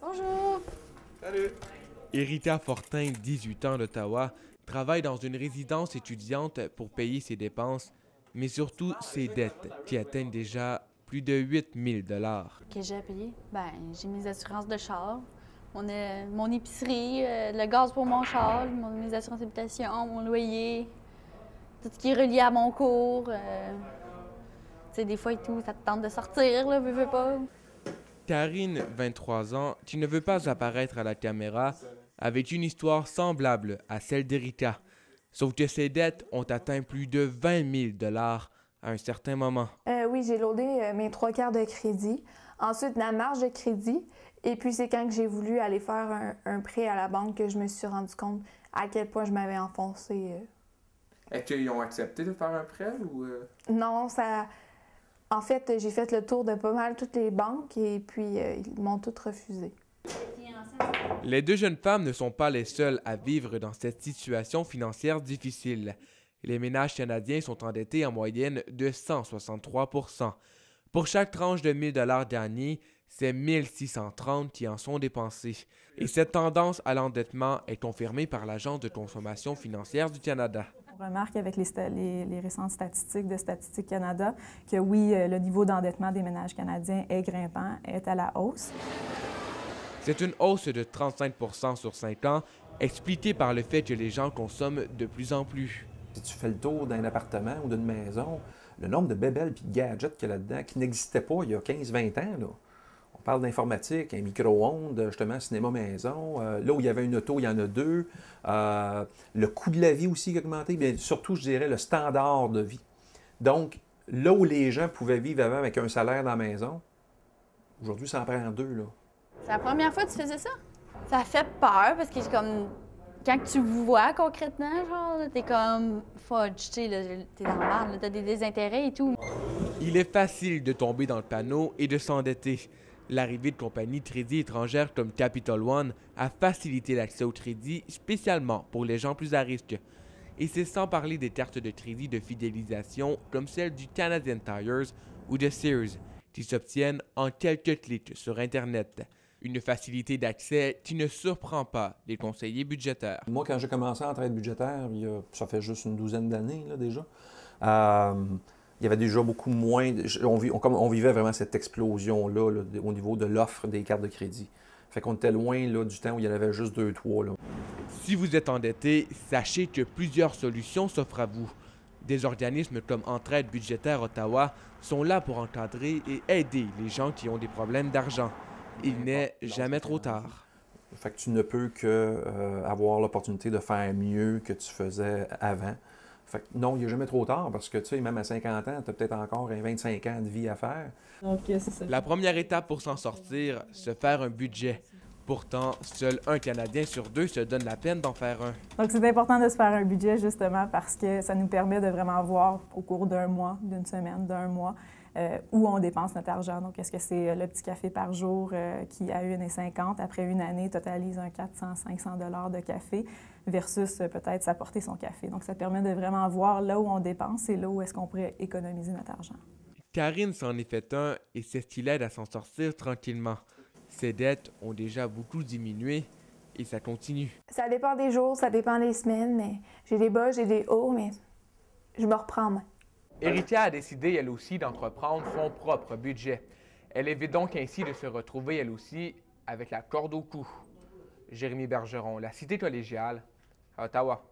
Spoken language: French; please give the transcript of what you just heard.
Bonjour! Salut! Erika Fortin, 18 ans, d'Ottawa, travaille dans une résidence étudiante pour payer ses dépenses, mais surtout ses dettes, qui atteignent déjà plus de 8 000 $. Que j'ai à payer? Ben, j'ai mes assurances de char, mon épicerie, le gaz pour mon char, mes assurances d'habitation, mon loyer, tout ce qui est relié à mon cours. Tu sais, des fois et tout, ça te tente de sortir, là, veux pas. Karine, 23 ans, qui ne veut pas apparaître à la caméra, avait une histoire semblable à celle d'Erika. Sauf que ses dettes ont atteint plus de 20 000 $ à un certain moment. Oui, j'ai loadé mes 3/4 de crédit. Ensuite, la marge de crédit. Et puis, c'est quand que j'ai voulu aller faire un prêt à la banque que je me suis rendu compte à quel point je m'avais enfoncé. Est-ce qu'ils ont accepté de faire un prêt ou... Non, ça... En fait, j'ai fait le tour de pas mal toutes les banques et puis ils m'ont toutes refusé. Les deux jeunes femmes ne sont pas les seules à vivre dans cette situation financière difficile. Les ménages canadiens sont endettés en moyenne de 163 %. Pour chaque tranche de 1 000 $ dernier, c'est 1 630 qui en sont dépensés. Et cette tendance à l'endettement est confirmée par l'Agence de consommation financière du Canada. On remarque avec les récentes statistiques de Statistique Canada que oui, le niveau d'endettement des ménages canadiens est grimpant, est à la hausse. C'est une hausse de 35 % sur 5 ans, expliquée par le fait que les gens consomment de plus en plus. Si tu fais le tour d'un appartement ou d'une maison, le nombre de bébelles et de gadgets qu'il y a là-dedans qui n'existaient pas il y a 15-20 ans, là. On parle d'informatique, un micro-ondes, justement, cinéma maison. Là où il y avait une auto, il y en a deux. Le coût de la vie aussi qui a augmenté. Bien, surtout, je dirais, le standard de vie. Donc, là où les gens pouvaient vivre avant avec un salaire dans la maison, aujourd'hui, ça en prend deux, là. C'est la première fois que tu faisais ça? Ça fait peur parce que comme... Quand tu vois concrètement, genre, t'es comme fudge, tu sais, là, t'es dans le mal, t'as des désintérêts et tout. Il est facile de tomber dans le panneau et de s'endetter. L'arrivée de compagnies de crédit étrangères comme Capital One a facilité l'accès au crédit, spécialement pour les gens plus à risque. Et c'est sans parler des cartes de crédit de fidélisation comme celle du Canadian Tires ou de Sears, qui s'obtiennent en quelques clics sur Internet. Une facilité d'accès qui ne surprend pas les conseillers budgétaires. Moi, quand j'ai commencé en traite budgétaire, ça fait juste une douzaine d'années là, déjà, il y avait déjà beaucoup moins... On vivait vraiment cette explosion-là là, au niveau de l'offre des cartes de crédit. Fait qu'on était loin là, du temps où il y en avait juste 2-3. Là. Si vous êtes endetté, sachez que plusieurs solutions s'offrent à vous. Des organismes comme Entraide budgétaire Ottawa sont là pour encadrer et aider les gens qui ont des problèmes d'argent. Il n'est jamais trop tard. Fait que tu ne peux qu'avoir l'opportunité de faire mieux que tu faisais avant. Fait que non, il n'est jamais trop tard parce que, tu sais, même à 50 ans, tu as peut-être encore 25 ans de vie à faire. Donc, c'est ça. La première étape pour s'en sortir, se faire un budget. Pourtant, seul un Canadien sur deux se donne la peine d'en faire un. Donc, c'est important de se faire un budget justement parce que ça nous permet de vraiment voir au cours d'un mois, d'une semaine, d'un mois, où on dépense notre argent. Donc, est-ce que c'est le petit café par jour qui, à 1,50 $, après une année, totalise un 400-500 $ de café versus peut-être s'apporter son café. Donc, ça permet de vraiment voir là où on dépense et là où est-ce qu'on pourrait économiser notre argent. Karine s'en est fait un et c'est ce qui l'aide à s'en sortir tranquillement. Ses dettes ont déjà beaucoup diminué et ça continue. Ça dépend des jours, ça dépend des semaines, mais j'ai des bas, j'ai des hauts, mais je me reprends moi. Erika a décidé, elle aussi, d'entreprendre son propre budget. Elle évite donc ainsi de se retrouver, elle aussi, avec la corde au cou. Jérémy Bergeron, La Cité collégiale, à Ottawa.